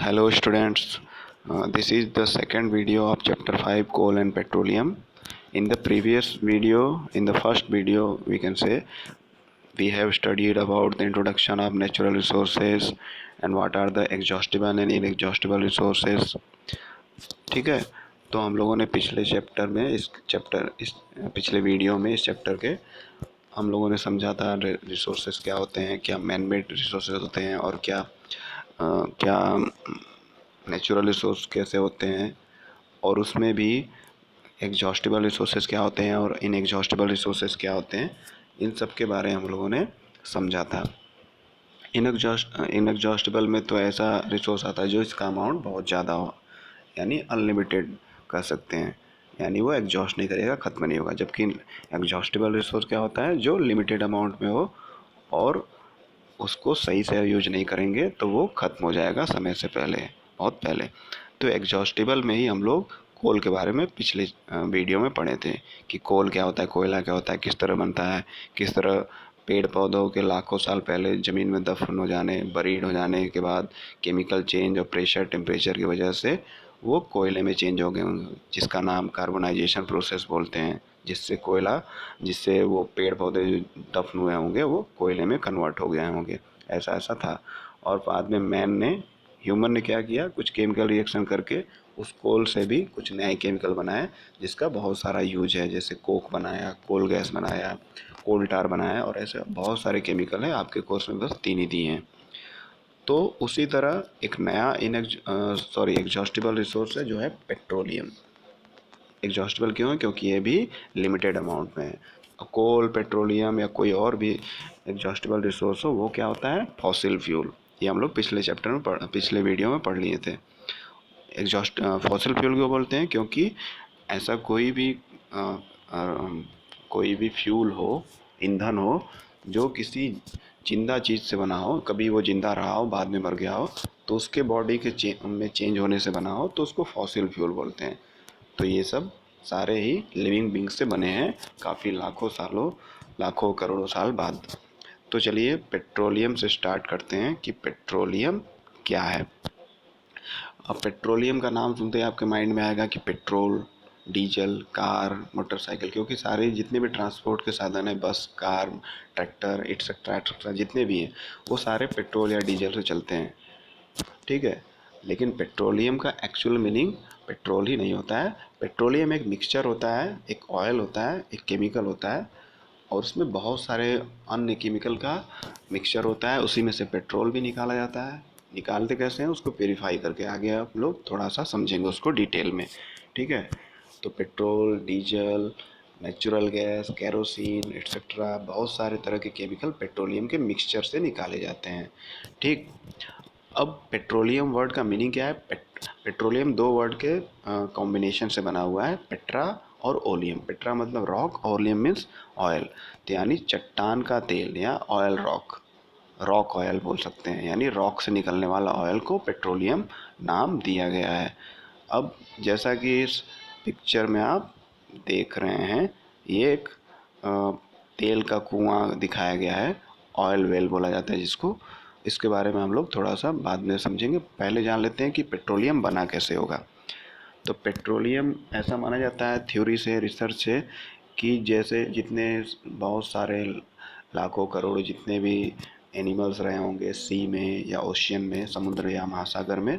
Hello students, this is the second video of chapter 5 coal and petroleum. In the previous video, in the first video we can say we have studied about the introduction of natural resources and what are the exhaustible and inexhaustible resources. ठीक है, तो हम लोगों ने पिछले chapter में इस पिछले वीडियो में इस चैप्टर के हम लोगों ने समझा था रिसोर्सेज क्या होते हैं, क्या मैन मेड रिसोर्सेज होते हैं और क्या नेचुरल रिसोर्स कैसे होते हैं, और उसमें भी एग्जॉस्टिबल रिसोर्सेज क्या होते हैं और इनएग्जॉस्टिबल रिसोर्सेज क्या होते हैं, इन सब के बारे में हम लोगों ने समझा था। इनएग्जॉस्टिबल में तो ऐसा रिसोर्स आता है जो इसका अमाउंट बहुत ज़्यादा हो, यानी अनलिमिटेड कह सकते हैं, यानी वो एग्जॉस्ट नहीं करेगा, ख़त्म नहीं होगा। जबकि एग्जॉस्टिबल रिसोर्स क्या होता है, जो लिमिटेड अमाउंट में हो और उसको सही से यूज नहीं करेंगे तो वो ख़त्म हो जाएगा समय से पहले, बहुत पहले। तो एग्जॉस्टिबल में ही हम लोग कोल के बारे में पिछले वीडियो में पढ़े थे कि कोल क्या होता है, कोयला क्या होता है, किस तरह बनता है, किस तरह पेड़ पौधों के लाखों साल पहले ज़मीन में दफन हो जाने, बरीड हो जाने के बाद केमिकल चेंज और प्रेशर टेम्परेचर की वजह से वो कोयले में चेंज हो गए होंगे, जिसका नाम कार्बोनाइजेशन प्रोसेस बोलते हैं, जिससे वो पेड़ पौधे जो दफन हुए होंगे वो कोयले में कन्वर्ट हो गए होंगे। ऐसा ऐसा था। और बाद में ह्यूमन ने क्या किया, कुछ केमिकल रिएक्शन करके उस कोल से भी कुछ नए केमिकल बनाए जिसका बहुत सारा यूज है, जैसे कोक बनाया, कोल गैस बनाया, कोल टार बनाया, और ऐसे बहुत सारे केमिकल हैं। आपके कोर्स में बस 3 ही दिए हैं। तो उसी तरह एक नया एग्जॉस्टिबल रिसोर्स है जो है पेट्रोलियम। एग्जॉस्टिबल क्यों है, क्योंकि ये भी लिमिटेड अमाउंट में है। कोल, पेट्रोलियम या कोई और भी एग्जॉस्टिबल रिसोर्स हो वो क्या होता है, फॉसिल फ्यूल। ये हम लोग पिछले वीडियो में पढ़ लिए थे। फॉसिल फ्यूल क्यों बोलते हैं, क्योंकि ऐसा कोई भी फ्यूल हो, ईंधन हो, जो किसी जिंदा चीज़ से बना हो, कभी वो जिंदा रहा हो बाद में मर गया हो, तो उसके बॉडी के में चेंज होने से बना हो तो उसको फॉसिल फ्यूल बोलते हैं। तो ये सब सारे ही लिविंग बींग्स से बने हैं, काफ़ी लाखों करोड़ों साल बाद। तो चलिए पेट्रोलियम से स्टार्ट करते हैं कि पेट्रोलियम क्या है। अब पेट्रोलियम का नाम सुनते ही आपके माइंड में आएगा कि पेट्रोल, डीजल, कार, मोटरसाइकिल, क्योंकि सारे जितने भी ट्रांसपोर्ट के साधन हैं, बस, कार, ट्रैक्टर एट्सेट्रा एट्सेट्रा जितने भी हैं, वो सारे पेट्रोल या डीजल से चलते हैं। ठीक है, लेकिन पेट्रोलियम का एक्चुअल मीनिंग पेट्रोल ही नहीं होता है। पेट्रोलियम एक मिक्सचर होता है, एक ऑयल होता है, एक केमिकल होता है, और उसमें बहुत सारे अन्य केमिकल का मिक्सचर होता है। उसी में से पेट्रोल भी निकाला जाता है। निकालते कैसे हैं, उसको प्योरीफाई करके। आगे आप लोग थोड़ा सा समझेंगे उसको डिटेल में। ठीक है, तो petrol, diesel, natural gas, kerosene etcetera बहुत सारे तरह के केमिकल पेट्रोलियम के मिक्सचर से निकाले जाते हैं। ठीक, अब पेट्रोलियम वर्ड का मीनिंग क्या है। पेट्रोलियम 2 वर्ड के कॉम्बिनेशन से बना हुआ है, पेट्रा और ओलियम। पेट्रा मतलब रॉक, ओलियम मीन्स ऑयल, तो यानी चट्टान का तेल या ऑयल रॉक ऑयल बोल सकते हैं, यानी रॉक से निकलने वाला ऑयल को पेट्रोलियम नाम दिया गया है। अब जैसा कि इस पिक्चर में आप देख रहे हैं, ये एक तेल का कुआं दिखाया गया है, ऑयल वेल बोला जाता है जिसको। इसके बारे में हम लोग थोड़ा सा बाद में समझेंगे। पहले जान लेते हैं कि पेट्रोलियम बना कैसे होगा। तो पेट्रोलियम ऐसा माना जाता है थ्योरी से, रिसर्च से, कि जैसे जितने बहुत सारे लाखों करोड़ जितने भी एनिमल्स रहे होंगे सी में या ओशियन में, समुद्र या महासागर में,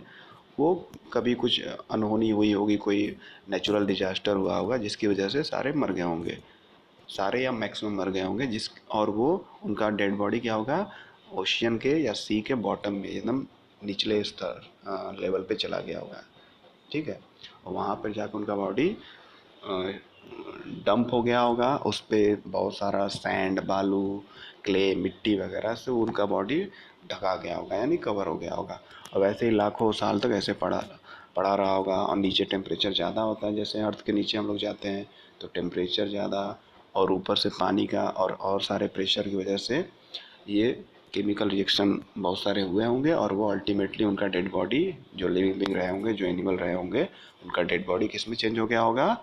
वो कभी कुछ अनहोनी हुई होगी, कोई नेचुरल डिजास्टर हुआ होगा जिसकी वजह से सारे मर गए होंगे, सारे या मैक्सिमम मर गए होंगे, और वो उनका डेड बॉडी क्या होगा, ओशियन के या सी के बॉटम में एकदम निचले स्तर लेवल पे चला गया होगा। ठीक है, और वहाँ पर जाकर उनका बॉडी डंप हो गया होगा, उस पर बहुत सारा सैंड, बालू, क्ले, मिट्टी वगैरह से उनका बॉडी ढका गया होगा, यानी कवर हो गया होगा। और वैसे ही लाखों साल तक ऐसे पड़ा पड़ा रहा होगा। और नीचे टेम्परेचर ज़्यादा होता है, जैसे अर्थ के नीचे हम लोग जाते हैं तो टेम्परेचर ज़्यादा, और ऊपर से पानी का और सारे प्रेशर की वजह से ये केमिकल रिएक्शन बहुत सारे हुए होंगे, और वो अल्टीमेटली उनका डेड बॉडी, जो लिविंग बींग रहे होंगे, जो एनिमल रहे होंगे, उनका डेड बॉडी किस में चेंज हो गया होगा,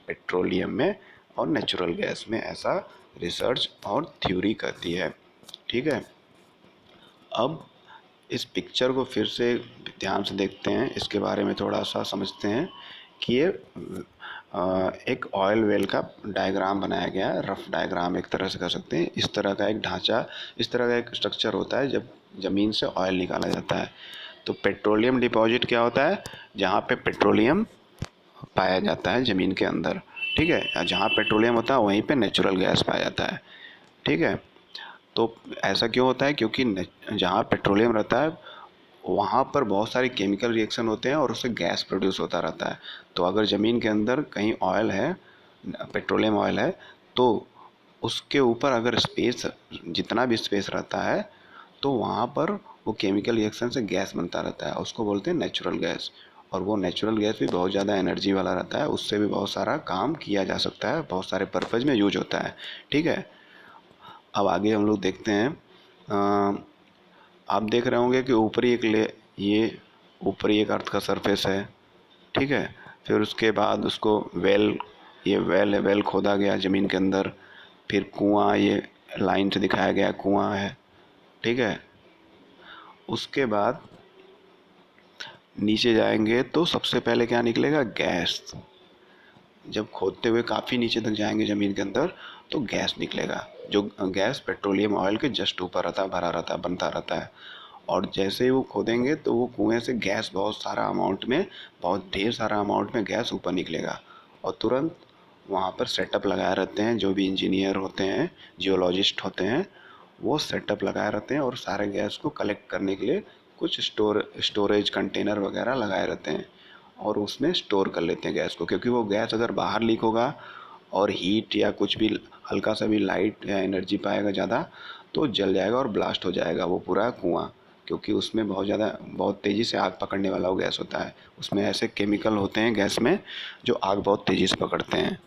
पेट्रोलियम में और नेचुरल गैस में। ऐसा रिसर्च और थ्योरी कहती है। ठीक है, अब इस पिक्चर को फिर से ध्यान से देखते हैं, इसके बारे में थोड़ा सा समझते हैं कि ये एक ऑयल वेल का डायग्राम बनाया गया है, रफ डायग्राम एक तरह से कह सकते हैं। इस तरह का एक ढांचा, इस तरह का एक स्ट्रक्चर होता है जब ज़मीन से ऑयल निकाला जाता है। तो पेट्रोलियम डिपॉजिट क्या होता है? जहाँ पे पेट्रोलियम पाया जाता है ज़मीन के अंदर, ठीक है। जहाँ पेट्रोलियम होता है वहीं पे नेचुरल गैस पाया जाता है, ठीक है। तो ऐसा क्यों होता है? क्योंकि जहाँ पेट्रोलियम रहता है वहाँ पर बहुत सारे केमिकल रिएक्शन होते हैं और उससे गैस प्रोड्यूस होता रहता है। तो अगर ज़मीन के अंदर कहीं ऑयल है, पेट्रोलियम ऑयल है, तो उसके ऊपर अगर स्पेस, जितना भी स्पेस रहता है, तो वहाँ पर वो केमिकल रिएक्शन से गैस बनता रहता है, उसको बोलते हैं नेचुरल गैस। और वो नेचुरल गैस भी बहुत ज़्यादा एनर्जी वाला रहता है, उससे भी बहुत सारा काम किया जा सकता है, बहुत सारे पर्पज़ में यूज होता है, ठीक है। अब आगे हम लोग देखते हैं। आप देख रहे होंगे कि ऊपरी एक ले ये ऊपरी एक अर्थ का सरफेस है, ठीक है। फिर उसके बाद उसको वेल, ये वेल है, वेल खोदा गया ज़मीन के अंदर। फिर कुआं, ये लाइन से दिखाया गया कुआं है, ठीक है। उसके बाद नीचे जाएंगे तो सबसे पहले क्या निकलेगा? गैस। जब खोदते हुए काफ़ी नीचे तक जाएंगे ज़मीन के अंदर तो गैस निकलेगा, जो गैस पेट्रोलियम ऑयल के जस्ट ऊपर रहता है, भरा रहता है, बनता रहता है। और जैसे ही वो खोदेंगे तो वो कुएं से गैस बहुत सारा अमाउंट में, बहुत ढेर सारा अमाउंट में गैस ऊपर निकलेगा। और तुरंत वहाँ पर सेटअप लगाए रहते हैं, जो भी इंजीनियर होते हैं, जियोलॉजिस्ट होते हैं, वो सेटअप लगाए रहते हैं और सारे गैस को कलेक्ट करने के लिए कुछ स्टोरेज कंटेनर वगैरह लगाए रहते हैं और उसमें स्टोर कर लेते हैं गैस को। क्योंकि वो गैस अगर बाहर लीक होगा और हीट या कुछ भी हल्का सा भी लाइट या एनर्जी पाएगा ज़्यादा, तो जल जाएगा और ब्लास्ट हो जाएगा वो पूरा कुआं। क्योंकि उसमें बहुत तेज़ी से आग पकड़ने वाला वो गैस होता है। उसमें ऐसे केमिकल होते हैं गैस में जो आग बहुत तेज़ी से पकड़ते हैं,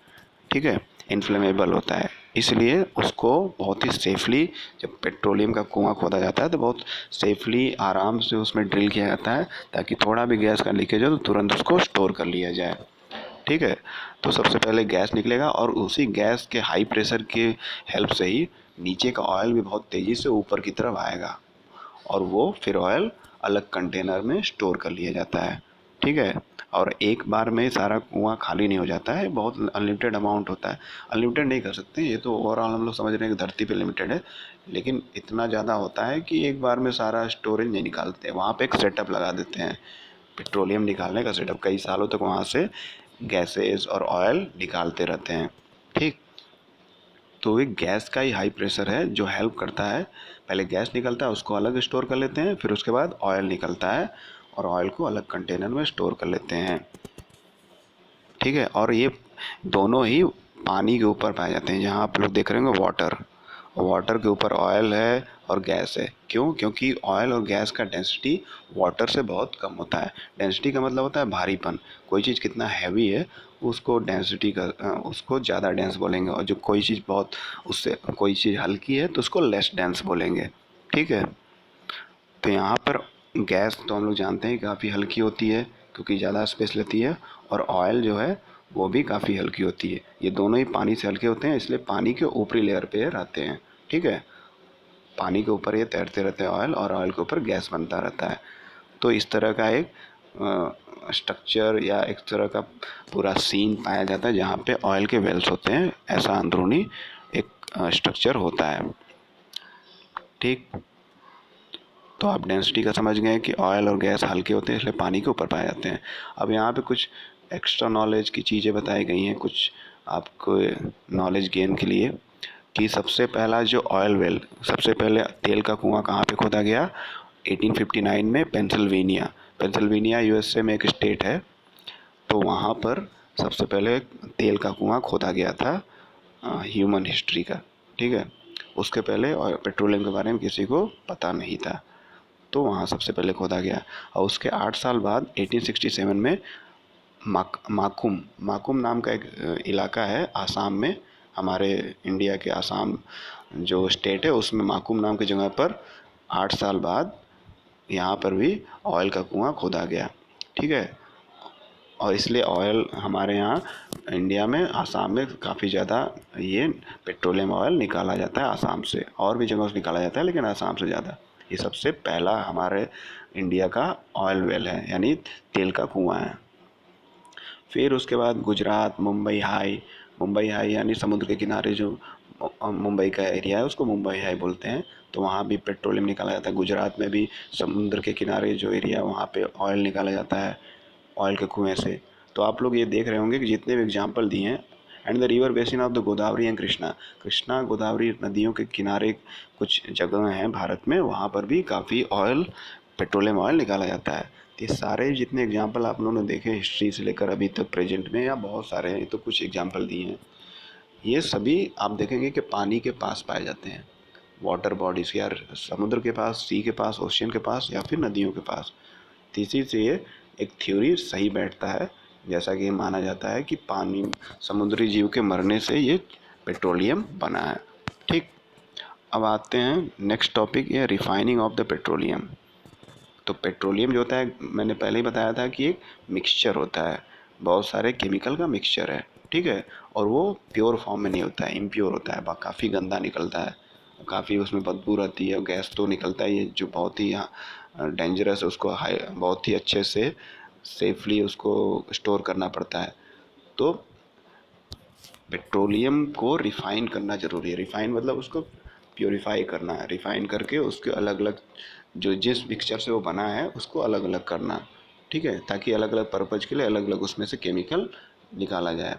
ठीक है। इन्फ्लेमेबल होता है, इसलिए उसको बहुत ही सेफली, जब पेट्रोलियम का कुआं खोदा जाता है तो बहुत सेफली आराम से उसमें ड्रिल किया जाता है, ताकि थोड़ा भी गैस का लीकेज हो तो तुरंत उसको स्टोर कर लिया जाए, ठीक है। तो सबसे पहले गैस निकलेगा और उसी गैस के हाई प्रेशर के हेल्प से ही नीचे का ऑयल भी बहुत तेज़ी से ऊपर की तरफ आएगा और वो फिर ऑयल अलग कंटेनर में स्टोर कर लिया जाता है, ठीक है। और एक बार में सारा कुआं खाली नहीं हो जाता है, बहुत अनलिमिटेड अमाउंट होता है। अनलिमिटेड नहीं कर सकते, ये तो ओवरऑल हम लोग समझ रहे हैं कि धरती पे लिमिटेड है, लेकिन इतना ज़्यादा होता है कि एक बार में सारा स्टोरेज नहीं निकालते। वहाँ पे एक सेटअप लगा देते हैं, पेट्रोलियम निकालने का सेटअप, कई सालों तक वहाँ से गैसेस और ऑयल निकालते रहते हैं, ठीक। तो एक गैस का ही हाई प्रेशर है जो हेल्प करता है। पहले गैस निकलता है, उसको अलग स्टोर कर लेते हैं, फिर उसके बाद ऑयल निकलता है और ऑयल को अलग कंटेनर में स्टोर कर लेते हैं, ठीक है। और ये दोनों ही पानी के ऊपर पाए जाते हैं। जहाँ आप लोग देख रहे होंगे वाटर, वाटर के ऊपर ऑयल है और गैस है। क्यों? क्योंकि ऑयल और गैस का डेंसिटी वाटर से बहुत कम होता है। डेंसिटी का मतलब होता है भारीपन। कोई चीज़ कितना हैवी है उसको डेंसिटी का उसको ज़्यादा डेंस बोलेंगे, और जो कोई चीज़ बहुत, उससे कोई चीज़ हल्की है तो उसको लेस डेंस बोलेंगे, ठीक है। तो यहाँ पर गैस तो हम लोग जानते हैं काफ़ी हल्की होती है क्योंकि ज़्यादा स्पेस लेती है, और ऑयल जो है वो भी काफ़ी हल्की होती है। ये दोनों ही पानी से हल्के होते हैं, इसलिए पानी के ऊपरी लेयर पे रहते हैं, ठीक है। पानी के ऊपर ये तैरते रहते हैं ऑयल, और ऑयल के ऊपर गैस बनता रहता है। तो इस तरह का एक स्ट्रक्चर या एक तरह का पूरा सीन पाया जाता है जहाँ पे ऑयल के वेल्स होते हैं। ऐसा अंदरूनी एक स्ट्रक्चर होता है, ठीक। तो आप डेंसिटी का समझ गए कि ऑयल और गैस हल्के होते हैं इसलिए पानी के ऊपर पाए जाते हैं। अब यहाँ पे कुछ एक्स्ट्रा नॉलेज की चीज़ें बताई गई हैं, कुछ आपको नॉलेज गेन के लिए, कि सबसे पहला जो ऑयल वेल, सबसे पहले तेल का कुआं कहाँ पे खोदा गया? 1859 में पेंसिल्वेनिया, पेंसिल्वेनिया यूएसए में एक स्टेट है, तो वहाँ पर सबसे पहले तेल का कुआं खोदा गया था ह्यूमन हिस्ट्री का, ठीक है। उसके पहले और पेट्रोलियम के बारे में किसी को पता नहीं था, तो वहाँ सबसे पहले खोदा गया। और उसके 8 साल बाद 1867 में माकुम माकुम नाम का एक इलाका है आसाम में, हमारे इंडिया के आसाम जो स्टेट है उसमें माकुम नाम की जगह पर 8 साल बाद यहाँ पर भी ऑयल का कुआं खोदा गया, ठीक है। और इसलिए ऑयल हमारे यहाँ इंडिया में, आसाम में काफ़ी ज़्यादा ये पेट्रोलियम ऑयल निकाला जाता है आसाम से, और भी जगहों से निकाला जाता है लेकिन आसाम से ज़्यादा, ये सबसे पहला हमारे इंडिया का ऑयल वेल है, यानी तेल का कुआं है। फिर उसके बाद गुजरात, मुंबई हाई यानी समुद्र के किनारे जो मुंबई का एरिया है उसको मुंबई हाई बोलते हैं, तो वहाँ भी पेट्रोलियम निकाला जाता है। गुजरात में भी समुद्र के किनारे जो एरिया है वहाँ पे ऑयल निकाला जाता है, ऑयल के कुएँ से। तो आप लोग ये देख रहे होंगे कि जितने भी एग्जाम्पल दिए हैं, and the river basin of the Godavari and Krishna Godavari नदियों के किनारे कुछ जगह हैं भारत में, वहाँ पर भी काफ़ी ऑयल, पेट्रोलियम ऑयल निकाला जाता है। तो ये सारे जितने एग्जाम्पल आप लोगों ने देखे हिस्ट्री से लेकर अभी तक प्रेजेंट में, या बहुत सारे हैं, ये तो कुछ एग्जाम्पल दिए हैं, ये सभी आप देखेंगे कि पानी के पास पाए जाते हैं, वाटर बॉडीज़ के, यार समुद्र के पास, सी के पास, ओशियन के पास, या फिर नदियों के पास। तो इसी से ये एक थ्योरी सही बैठता है, जैसा कि माना जाता है कि पानी, समुद्री जीव के मरने से ये पेट्रोलियम बना है। ठीक, अब आते हैं नेक्स्ट टॉपिक, ये रिफाइनिंग ऑफ द पेट्रोलियम। तो पेट्रोलियम जो होता है, मैंने पहले ही बताया था कि एक मिक्सचर होता है, बहुत सारे केमिकल का मिक्सचर है, ठीक है। और वो प्योर फॉर्म में नहीं होता है, इम्प्योर होता है, काफ़ी गंदा निकलता है, काफ़ी उसमें बदबू रहती है, गैस तो निकलता है, ये जो बहुत ही डेंजरस है, उसको हाई बहुत ही अच्छे से सेफली उसको स्टोर करना पड़ता है। तो पेट्रोलियम को रिफ़ाइन करना ज़रूरी है। रिफ़ाइन मतलब उसको प्योरीफाई करना है, रिफ़ाइन करके उसके अलग अलग जो जिस मिक्सचर से वो बना है उसको अलग अलग करना, ठीक है, ताकि अलग अलग पर्पज़ के लिए अलग अलग उसमें से केमिकल निकाला जाए।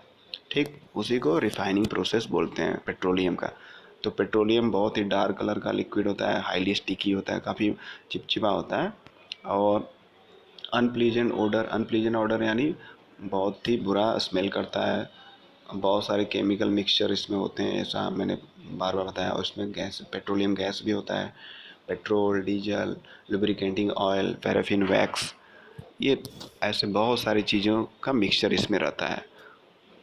ठीक, उसी को रिफ़ाइनिंग प्रोसेस बोलते हैं पेट्रोलियम का। तो पेट्रोलियम बहुत ही डार्क कलर का लिक्विड होता है, हाईली स्टिकी होता है, काफ़ी चिपचिपा होता है, और अनप्लीजेंट ऑर्डर यानी बहुत ही बुरा स्मेल करता है। बहुत सारे केमिकल मिक्सचर इसमें होते हैं, ऐसा मैंने बार बार बताया। और इसमें गैस, पेट्रोलियम गैस भी होता है, petrol, diesel, lubricating oil, paraffin wax, ये ऐसे बहुत सारी चीज़ों का मिक्सचर इसमें रहता है,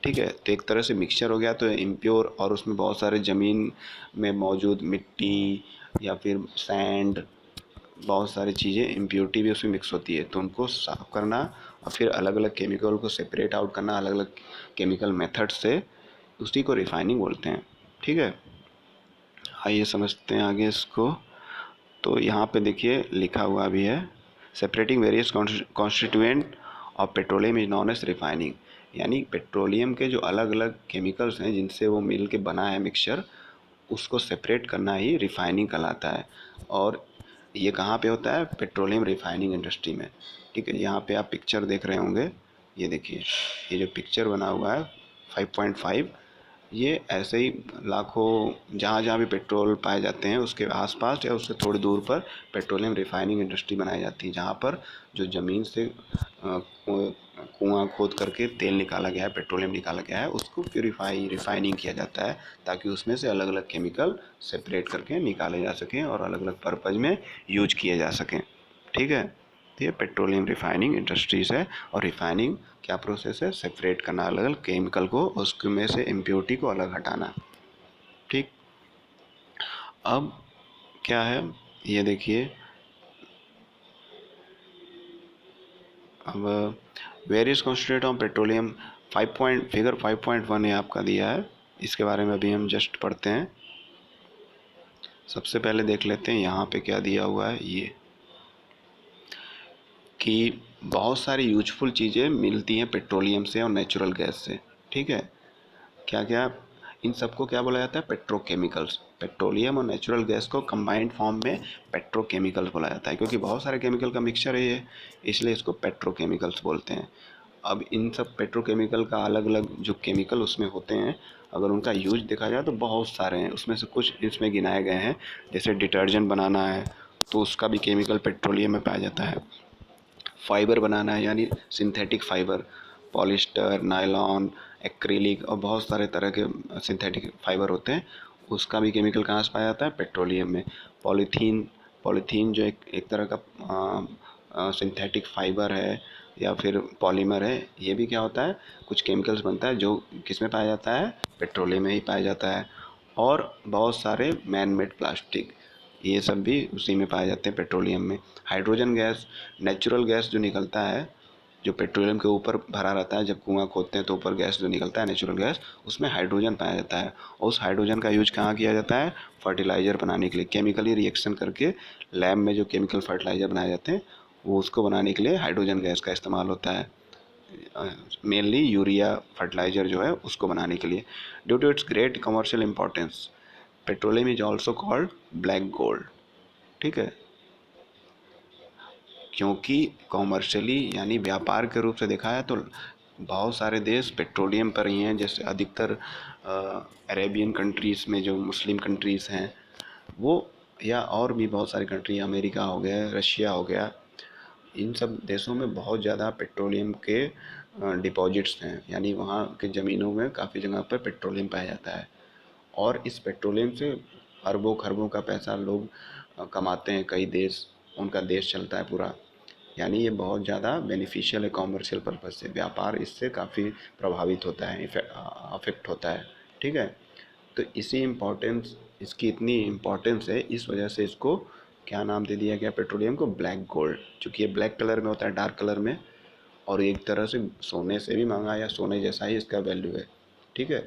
ठीक है। तो एक तरह से मिक्सचर हो गया तो इम्प्योर, और उसमें बहुत सारे ज़मीन में मौजूद मिट्टी या फिर सैंड, बहुत सारी चीज़ें, इम्प्योरिटी भी उसमें मिक्स होती है, तो उनको साफ़ करना और फिर अलग अलग केमिकल को सेपरेट आउट करना अलग अलग केमिकल मेथड से, उसी को रिफाइनिंग बोलते हैं, ठीक है। आइए समझते हैं आगे इसको। तो यहाँ पे देखिए लिखा हुआ भी है, separating various constituent of petroleum is known as refining, यानी पेट्रोलियम के जो अलग अलग केमिकल्स हैं जिनसे वो मिल के बना है मिक्सचर, उसको सेपरेट करना ही रिफाइनिंग कहलाता है। और ये कहाँ पे होता है? पेट्रोलियम रिफाइनिंग इंडस्ट्री में, ठीक है। यहाँ पे आप पिक्चर देख रहे होंगे, ये देखिए, ये जो पिक्चर बना हुआ है 5.5, ये ऐसे ही लाखों जहाँ जहाँ भी पेट्रोल पाए जाते हैं उसके आसपास या उससे थोड़ी दूर पर पेट्रोलियम रिफाइनिंग इंडस्ट्री बनाई जाती है, जहाँ पर जो ज़मीन से कुआं खोद करके तेल निकाला गया है, पेट्रोलियम निकाला गया है, उसको रिफाइनिंग किया जाता है, ताकि उसमें से अलग अलग केमिकल सेपरेट करके निकाले जा सकें और अलग अलग पर्पज़ में यूज किए जा सकें, ठीक है। तो ये पेट्रोलियम रिफाइनिंग इंडस्ट्रीज़ है। और रिफाइनिंग क्या प्रोसेस है? सेपरेट करना अलग अलग केमिकल को, उसमें से इम्प्योरिटी को अलग हटाना, ठीक। अब क्या है, ये देखिए, अब various constituent of petroleum, figure 5.1 ये आपका दिया है, इसके बारे में अभी हम जस्ट पढ़ते हैं। सबसे पहले देख लेते हैं यहाँ पे क्या दिया हुआ है, ये कि बहुत सारी यूजफुल चीज़ें मिलती हैं पेट्रोलियम से और नेचुरल गैस से, ठीक है। क्या क्या, इन सबको क्या बोला जाता है? पेट्रोकेमिकल्स। पेट्रोलियम और नेचुरल गैस को कंबाइंड फॉर्म में पेट्रोकेमिकल्स बोला जाता है, क्योंकि बहुत सारे केमिकल का मिक्सचर है ये, इसलिए इसको पेट्रोकेमिकल्स बोलते हैं। अब इन सब पेट्रोकेमिकल का अलग अलग जो केमिकल उसमें होते हैं, अगर उनका यूज देखा जाए तो बहुत सारे हैं, उसमें से कुछ इसमें गिनाए गए हैं। जैसे डिटर्जेंट बनाना है तो उसका भी केमिकल पेट्रोलियम में पाया जाता है। फाइबर बनाना है यानी synthetic fibre, polyester, nylon, acrylic और बहुत सारे तरह के सिंथेटिक फाइबर होते हैं, उसका भी केमिकल कहाँ से पाया जाता है? पेट्रोलियम में। पॉलीथीन, पॉलीथीन जो एक तरह का सिंथेटिक फाइबर है या फिर पॉलीमर है, ये भी क्या होता है? कुछ केमिकल्स बनता है जो किस में पाया जाता है? पेट्रोलियम में ही पाया जाता है। और बहुत सारे मैन मेड प्लास्टिक, ये सब भी उसी में पाए जाते हैं, पेट्रोलियम में। हाइड्रोजन गैस, नेचुरल गैस जो निकलता है, जो पेट्रोलियम के ऊपर भरा रहता है, जब कुआं खोदते हैं तो ऊपर गैस जो निकलता है नेचुरल गैस, उसमें हाइड्रोजन पाया जाता है। और उस हाइड्रोजन का यूज कहाँ किया जाता है? फर्टिलाइज़र बनाने के लिए। केमिकली रिएक्शन करके लैब में जो केमिकल फर्टिलाइज़र बनाए जाते हैं, वो उसको बनाने के लिए हाइड्रोजन गैस का इस्तेमाल होता है। मेनली यूरिया फर्टिलाइज़र जो है उसको बनाने के लिए। Due to its great commercial importance, petroleum is also called black gold. ठीक है, क्योंकि कॉमर्शियली यानी व्यापार के रूप से देखा है तो बहुत सारे देश पेट्रोलियम पर ही हैं। जैसे अधिकतर अरेबियन कंट्रीज़ में जो मुस्लिम कंट्रीज़ हैं वो, या और भी बहुत सारी कंट्री, अमेरिका हो गया, रशिया हो गया, इन सब देशों में बहुत ज़्यादा पेट्रोलियम के डिपॉजिट्स हैं। यानी वहाँ के ज़मीनों में काफ़ी जगह पर पेट्रोलियम पाया जाता है। और इस पेट्रोलियम से अरबों खरबों का पैसा लोग कमाते हैं। कई देश, उनका देश चलता है पूरा। यानी ये बहुत ज़्यादा बेनिफिशियल है कॉमर्शियल पर्पज़ से। व्यापार इससे काफ़ी प्रभावित होता है, अफेक्ट होता है। ठीक है, तो इसी इम्पोर्टेंस, इसकी इतनी इम्पोर्टेंस है, इस वजह से इसको क्या नाम दे दिया गया पेट्रोलियम को? Black gold. चूँकि ये ब्लैक कलर में होता है, डार्क कलर में, और एक तरह से सोने से भी महंगा या सोने जैसा ही इसका वैल्यू है। ठीक है,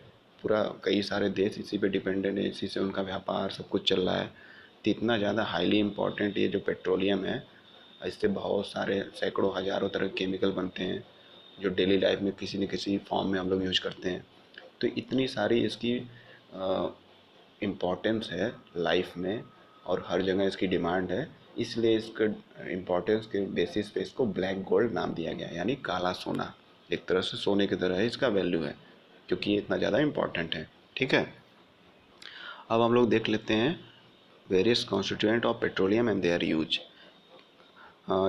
पूरा कई सारे देश इसी पे डिपेंडेंट है, इसी से उनका व्यापार सब कुछ चल रहा है। तो इतना ज़्यादा हाईली इम्पोर्टेंट ये जो पेट्रोलियम है, इससे बहुत सारे सैकड़ों हज़ारों तरह के केमिकल बनते हैं जो डेली लाइफ में किसी न किसी फॉर्म में हम लोग यूज करते हैं। तो इतनी सारी इसकी इम्पोर्टेंस है लाइफ में, और हर जगह इसकी डिमांड है, इसलिए इसके इम्पोर्टेंस के बेसिस पे इसको ब्लैक गोल्ड नाम दिया गया। यानी काला सोना, एक तरह से सोने की तरह है इसका वैल्यू है, क्योंकि ये इतना ज़्यादा इम्पोर्टेंट है। ठीक है, अब हम लोग देख लेते हैं various constituent of petroleum and their use.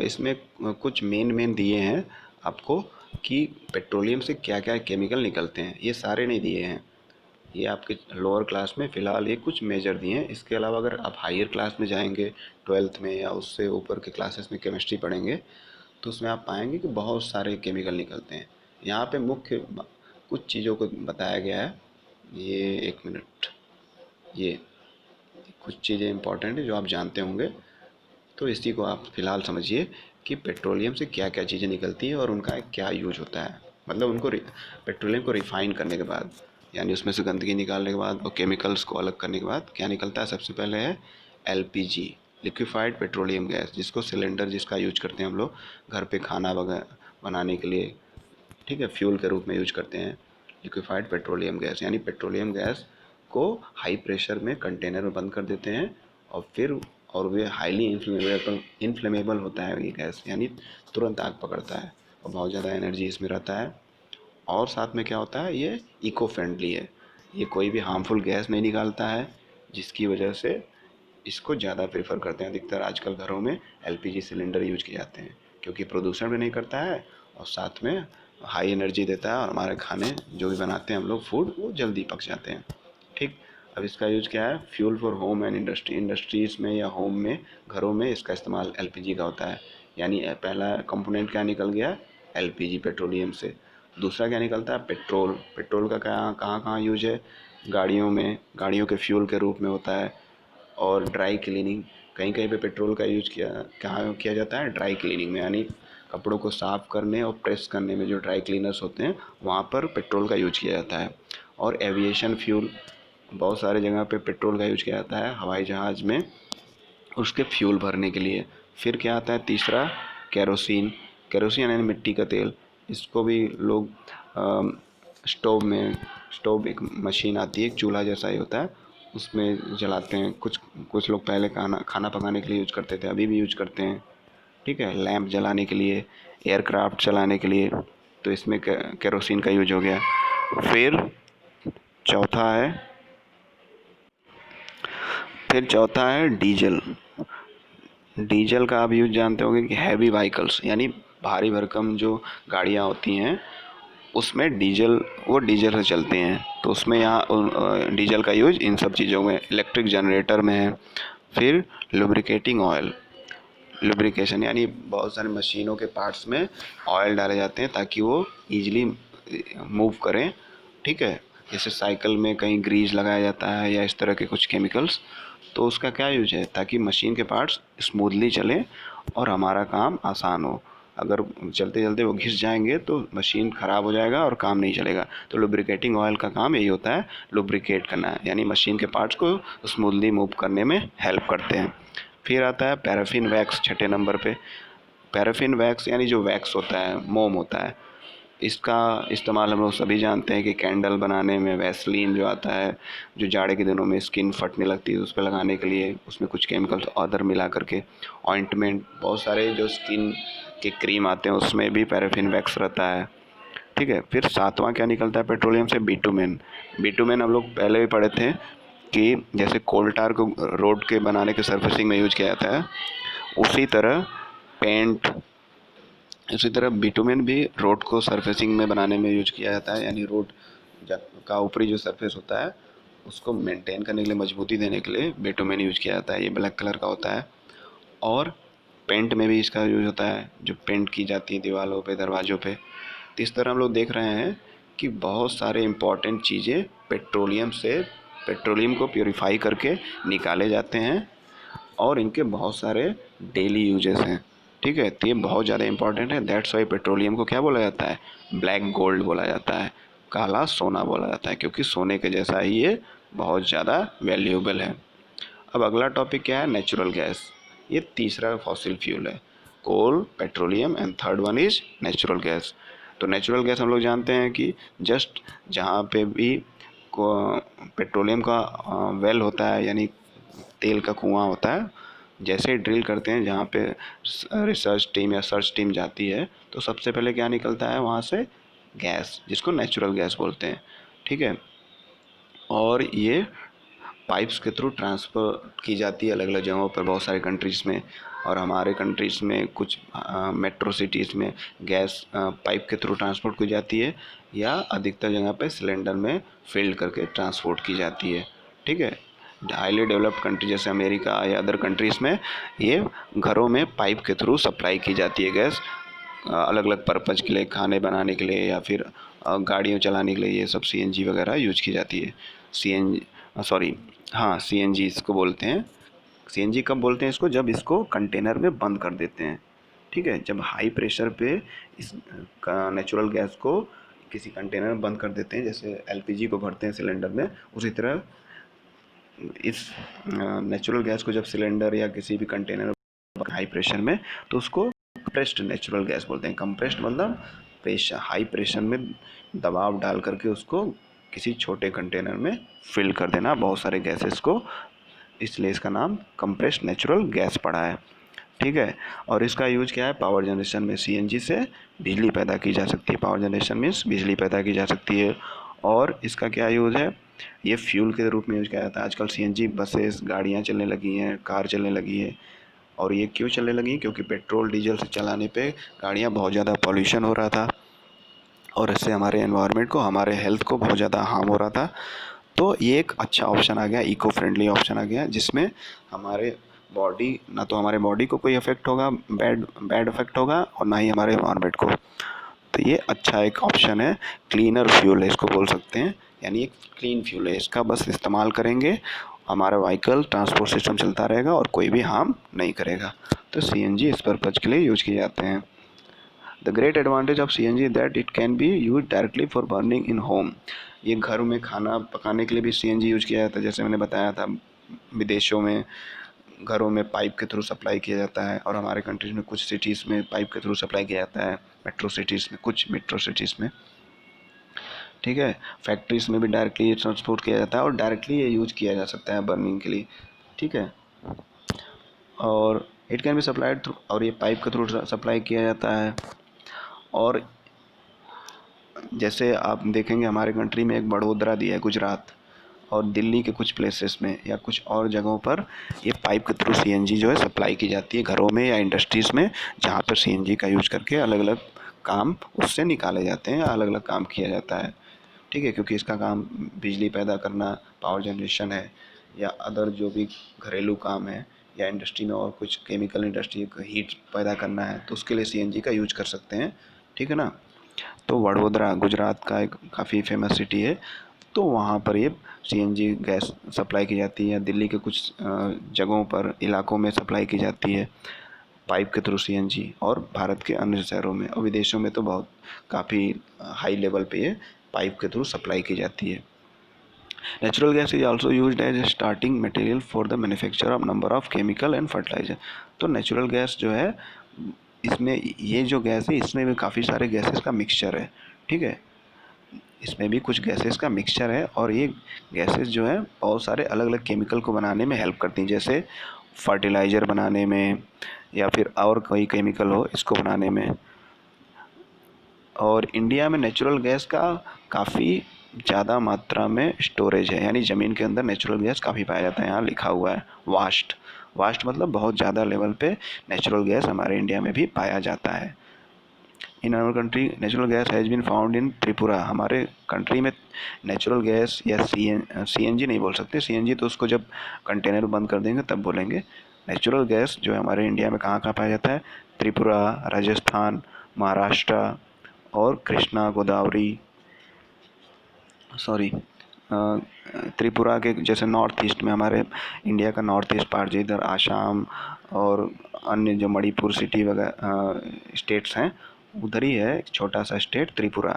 इसमें कुछ मेन दिए हैं आपको कि पेट्रोलियम से क्या क्या केमिकल निकलते हैं। ये सारे नहीं दिए हैं, ये आपके लोअर क्लास में फ़िलहाल ये कुछ मेजर दिए हैं। इसके अलावा अगर आप हायर क्लास में जाएंगे, ट्वेल्थ में या उससे ऊपर के क्लासेस में केमिस्ट्री पढ़ेंगे, तो उसमें आप पाएंगे कि बहुत सारे केमिकल निकलते हैं। यहाँ पे मुख्य कुछ चीज़ों को बताया गया है। ये एक मिनट, ये कुछ चीज़ें इंपॉर्टेंट है जो आप जानते होंगे, तो इसी को आप फ़िलहाल समझिए कि पेट्रोलियम से क्या क्या चीज़ें निकलती है और उनका क्या यूज होता है। मतलब उनको पेट्रोलियम को रिफ़ाइन करने के बाद, यानी उसमें से गंदगी निकालने के बाद और केमिकल्स को अलग करने के बाद क्या निकलता है? सबसे पहले है एलपीजी, लिक्विफाइड पेट्रोलियम गैस, जिसको सिलेंडर जिसका यूज करते हैं हम लोग घर पे खाना वगैरह बनाने के लिए। ठीक है, फ्यूल के रूप में यूज करते हैं लिक्विफाइड पेट्रोलियम गैस। यानी पेट्रोलियम गैस को हाई प्रेशर में कंटेनर में बंद कर देते हैं, और फिर और वे हाईली इन्फ्लेमेबल होता है ये गैस, यानी तुरंत आग पकड़ता है और बहुत ज़्यादा एनर्जी इसमें रहता है। और साथ में क्या होता है, ये इको फ्रेंडली है, ये कोई भी हार्मफुल गैस नहीं निकालता है, जिसकी वजह से इसको ज़्यादा प्रेफर करते हैं। अधिकतर आजकल घरों में एलपीजी सिलेंडर यूज किए जाते हैं, क्योंकि प्रदूषण भी नहीं करता है और साथ में हाई एनर्जी देता है, और हमारे खाने जो भी बनाते हैं हम लोग फूड, वो जल्दी पक जाते हैं। ठीक, अब इसका यूज क्या है? Fuel for home and industry. Industries में या होम में, घरों में इसका इस्तेमाल एलपीजी का होता है। यानी पहला कंपोनेंट क्या निकल गया? एलपीजी, पेट्रोलियम से। दूसरा क्या निकलता है? पेट्रोल। पेट्रोल का कहाँ कहाँ कहाँ यूज है? गाड़ियों में, गाड़ियों के फ्यूल के रूप में होता है। और ड्राई क्लीनिंग, कहीं कहीं पे पेट्रोल का यूज किया, कहाँ किया जाता है? ड्राई क्लीनिंग में, यानी कपड़ों को साफ़ करने और प्रेस करने में जो ड्राई क्लीनर्स होते हैं, वहाँ पर पेट्रोल का यूज किया जाता है। और एविएशन फ्यूल, बहुत सारे जगह पे पेट्रोल का यूज किया जाता है हवाई जहाज़ में उसके फ्यूल भरने के लिए। फिर क्या आता है तीसरा? केरोसिन। केरोसिन यानी मिट्टी का तेल, इसको भी लोग स्टोव में, स्टोव एक मशीन आती है, एक चूल्हा जैसा ही होता है, उसमें जलाते हैं। कुछ कुछ लोग पहले खाना पकाने के लिए यूज करते थे, अभी भी यूज करते हैं। ठीक है, लैंप जलाने के लिए, एयरक्राफ्ट चलाने के लिए, तो इसमें केरोसिन का यूज हो गया। फिर चौथा है डीजल। डीजल का आप यूज जानते होंगे कि हैवी व्हीकल्स, यानी भारी भरकम जो गाड़ियाँ होती हैं उसमें डीजल, वो डीजल से चलते हैं, तो उसमें यहाँ डीजल का यूज इन सब चीज़ों में, इलेक्ट्रिक जनरेटर में है। फिर लुब्रिकेटिंग ऑयल, लुब्रिकेशन यानी बहुत सारे मशीनों के पार्ट्स में ऑयल डाले जाते हैं ताकि वो ईजिली मूव करें। ठीक है, जैसे साइकिल में कहीं ग्रीज लगाया जाता है या इस तरह के कुछ केमिकल्स, तो उसका क्या यूज है? ताकि मशीन के पार्ट्स स्मूथली चलें और हमारा काम आसान हो। अगर चलते चलते वो घिस जाएंगे तो मशीन ख़राब हो जाएगा और काम नहीं चलेगा। तो लुब्रिकेटिंग ऑयल का काम यही होता है, लुब्रिकेट करना, यानी मशीन के पार्ट्स को स्मूथली मूव करने में हेल्प करते हैं। फिर आता है पैराफिन वैक्स छठे नंबर पे। पैराफिन वैक्स यानी जो वैक्स होता है, मोम होता है, इसका इस्तेमाल हम लोग सभी जानते हैं कि कैंडल बनाने में, वैसलीन जो आता है, जो जाड़े के दिनों में स्किन फटने लगती है उस पर लगाने के लिए, उसमें कुछ केमिकल्स अदर मिला करके, ऑइंटमेंट, बहुत सारे जो स्किन के क्रीम आते हैं उसमें भी पैराफिन वैक्स रहता है। ठीक है। फिर सातवां क्या निकलता है पेट्रोलियम से? बिटुमेन। बिटुमेन हम लोग पहले भी पढ़े थे कि जैसे कोल टार को रोड के बनाने के सर्फेसिंग में यूज किया जाता है, उसी तरह पेंट, इसी तरह बिटुमेन भी रोड को सरफेसिंग में बनाने में यूज किया जाता है, यानी रोड का ऊपरी जो सरफेस होता है उसको मेंटेन करने के लिए, मजबूती देने के लिए बिटुमेन यूज किया जाता है। ये ब्लैक कलर का होता है। और पेंट में भी इसका यूज होता है, जो पेंट की जाती है दीवारों पे, दरवाज़ों पे। तो इस तरह हम लोग देख रहे हैं कि बहुत सारे इम्पॉर्टेंट चीज़ें पेट्रोलियम को प्योरीफाई करके निकाले जाते हैं और इनके बहुत सारे डेली यूजेस हैं। ठीक है। तो ये बहुत ज़्यादा इंपॉर्टेंट है। दैट्स वाई पेट्रोलियम को क्या बोला जाता है? ब्लैक गोल्ड बोला जाता है, काला सोना बोला जाता है, क्योंकि सोने के जैसा ही ये बहुत ज़्यादा वैल्यूएबल है। अब अगला टॉपिक क्या है? Natural gas. ये तीसरा फॉसिल फ्यूल है। Coal, petroleum and third one is natural gas. तो नेचुरल गैस हम लोग जानते हैं कि जस्ट जहाँ पे भी पेट्रोलियम का वेल होता है, यानी तेल का कुआं होता है, जैसे ड्रिल करते हैं, जहाँ पे रिसर्च टीम या सर्च टीम जाती है, तो सबसे पहले क्या निकलता है वहाँ से? गैस, जिसको नेचुरल गैस बोलते हैं। ठीक है। और ये पाइप्स के थ्रू ट्रांसफ़र की जाती है अलग अलग जगहों पर, बहुत सारे कंट्रीज़ में। और हमारे कंट्रीज़ में कुछ मेट्रो सिटीज़ में गैस पाइप के थ्रू ट्रांसपोर्ट की जाती है, या अधिकतर जगह पे सिलेंडर में फिल्ड करके ट्रांसपोर्ट की जाती है। ठीक है। हाईली डेवलप्ड कंट्री जैसे अमेरिका या अदर कंट्रीज़ में ये घरों में पाइप के थ्रू सप्लाई की जाती है गैस, अलग अलग पर्पज़ के लिए, खाने बनाने के लिए या फिर गाड़ियों चलाने के लिए। ये सब सीएनजी वगैरह यूज की जाती है। सीएनजी, सॉरी, हाँ, सीएनजी इसको बोलते हैं। सीएनजी कब बोलते हैं इसको? जब इसको कंटेनर में बंद कर देते हैं। ठीक है। जब हाई प्रेशर पे इस नेचुरल गैस को किसी कंटेनर में बंद कर देते हैं, जैसे एलपीजी को भरते हैं सिलेंडर में, उसी तरह इस नेचुरल गैस को जब सिलेंडर या किसी भी कंटेनर हाई प्रेशर में, तो उसको कंप्रेस्ड नेचुरल गैस बोलते हैं। कंप्रेस्ड मतलब प्रेशर, हाई प्रेशर में दबाव डाल करके उसको किसी छोटे कंटेनर में फिल कर देना, बहुत सारे गैसेस को, इसलिए इसका नाम कंप्रेस्ड नेचुरल गैस पड़ा है। ठीक है। और इसका यूज क्या है? पावर जनरेशन में सीएनजी से बिजली पैदा की जा सकती है। पावर जनरेशन मीन्स बिजली पैदा की जा सकती है। और इसका क्या यूज़ है? ये फ्यूल के रूप में यूज किया जाता है। आजकल सीएनजी बसेस, गाड़ियाँ चलने लगी हैं, कार चलने लगी है। और ये क्यों चलने लगी? क्योंकि पेट्रोल डीजल से चलाने पे गाड़ियाँ बहुत ज़्यादा पॉल्यूशन हो रहा था, और इससे हमारे एनवायरनमेंट को, हमारे हेल्थ को बहुत ज़्यादा हार्म हो रहा था। तो ये एक अच्छा ऑप्शन आ गया, इको फ्रेंडली ऑप्शन आ गया, जिसमें हमारे बॉडी, ना तो हमारे बॉडी को कोई इफेक्ट होगा, बैड इफेक्ट होगा, और ना ही हमारे एनवायरनमेंट को। तो ये अच्छा एक ऑप्शन है, क्लीनर फ्यूल है इसको बोल सकते हैं, यानी एक क्लीन फ्यूल है। इसका बस इस्तेमाल करेंगे, हमारा व्हीकल ट्रांसपोर्ट सिस्टम चलता रहेगा और कोई भी हार्म नहीं करेगा। तो सीएनजी इस पर्पज़ के लिए यूज किए जाते हैं। The great advantage of CNG that it can be use directly for burning in home. ये घर में खाना पकाने के लिए भी सीएनजी यूज किया जाता है, जैसे मैंने बताया था। विदेशों में घरों में पाइप के थ्रू सप्लाई किया जाता है, और हमारे कंट्रीज में कुछ सिटीज़ में पाइप के थ्रू सप्लाई किया जाता है, मेट्रो सिटीज़ में, कुछ मेट्रो सिटीज़ में। ठीक है। फैक्ट्रीज में भी डायरेक्टली ट्रांसपोर्ट किया जाता है, और डायरेक्टली ये यूज किया जा सकता है बर्निंग के लिए। ठीक है। और it can be supplied through, और ये पाइप के थ्रू सप्लाई किया जाता है। और जैसे आप देखेंगे हमारे कंट्री में एक बड़ोदरा दिया है, गुजरात, और दिल्ली के कुछ प्लेसेस में या कुछ और जगहों पर ये पाइप के थ्रू सीएनजी जो है सप्लाई की जाती है घरों में या इंडस्ट्रीज़ में, जहाँ पर सीएनजी का यूज करके अलग अलग काम उससे निकाले जाते हैं या अलग अलग काम किया जाता है। ठीक है। क्योंकि इसका काम बिजली पैदा करना, पावर जनरेशन है, या अदर जो भी घरेलू काम है, या इंडस्ट्री में और कुछ केमिकल इंडस्ट्री को हीट पैदा करना है, तो उसके लिए सीएनजी का यूज कर सकते हैं। ठीक है ना। तो वडोदरा गुजरात का एक काफ़ी फेमस सिटी है, तो वहाँ पर ये सीएनजी गैस सप्लाई की जाती है। दिल्ली के कुछ जगहों पर, इलाकों में सप्लाई की जाती है। पाइप के थ्रू सीएनजी, और भारत के अन्य शहरों में और विदेशों में तो बहुत काफ़ी हाई लेवल पे ये पाइप के थ्रू सप्लाई की जाती है। Natural gas is also use as a starting material for the manufacture of number of chemical and fertiliser. तो नेचुरल गैस जो है, इसमें ये जो गैस है इसमें भी काफ़ी सारे गैसेस का मिक्सचर है, ठीक है। इसमें भी कुछ गैसेस का मिक्सचर है और ये गैसेस जो है बहुत सारे अलग अलग केमिकल को बनाने में हेल्प करती हैं, जैसे फर्टिलाइज़र बनाने में या फिर और कोई केमिकल हो इसको बनाने में। और इंडिया में नेचुरल गैस का काफ़ी ज़्यादा मात्रा में स्टोरेज है, यानी ज़मीन के अंदर नेचुरल गैस काफ़ी पाया जाता है। यहाँ लिखा हुआ है वास्ट, वास्ट मतलब बहुत ज़्यादा लेवल पे नेचुरल गैस हमारे इंडिया में भी पाया जाता है। In our country natural gas has been found in Tripura. हमारे कंट्री में नेचुरल गैस या सीएनजी नहीं बोल सकते, सीएनजी तो उसको जब कंटेनर बंद कर देंगे तब बोलेंगे। नेचुरल गैस जो है हमारे इंडिया में कहाँ कहाँ पाया जाता है, त्रिपुरा, राजस्थान, महाराष्ट्र और कृष्णा गोदावरी, सॉरी त्रिपुरा के जैसे नॉर्थ ईस्ट में, हमारे इंडिया का नॉर्थ ईस्ट पार्ट जो इधर आसाम और अन्य जो मणिपुर सिटी वगैरह स्टेट्स हैं उधर ही है एक छोटा सा स्टेट त्रिपुरा,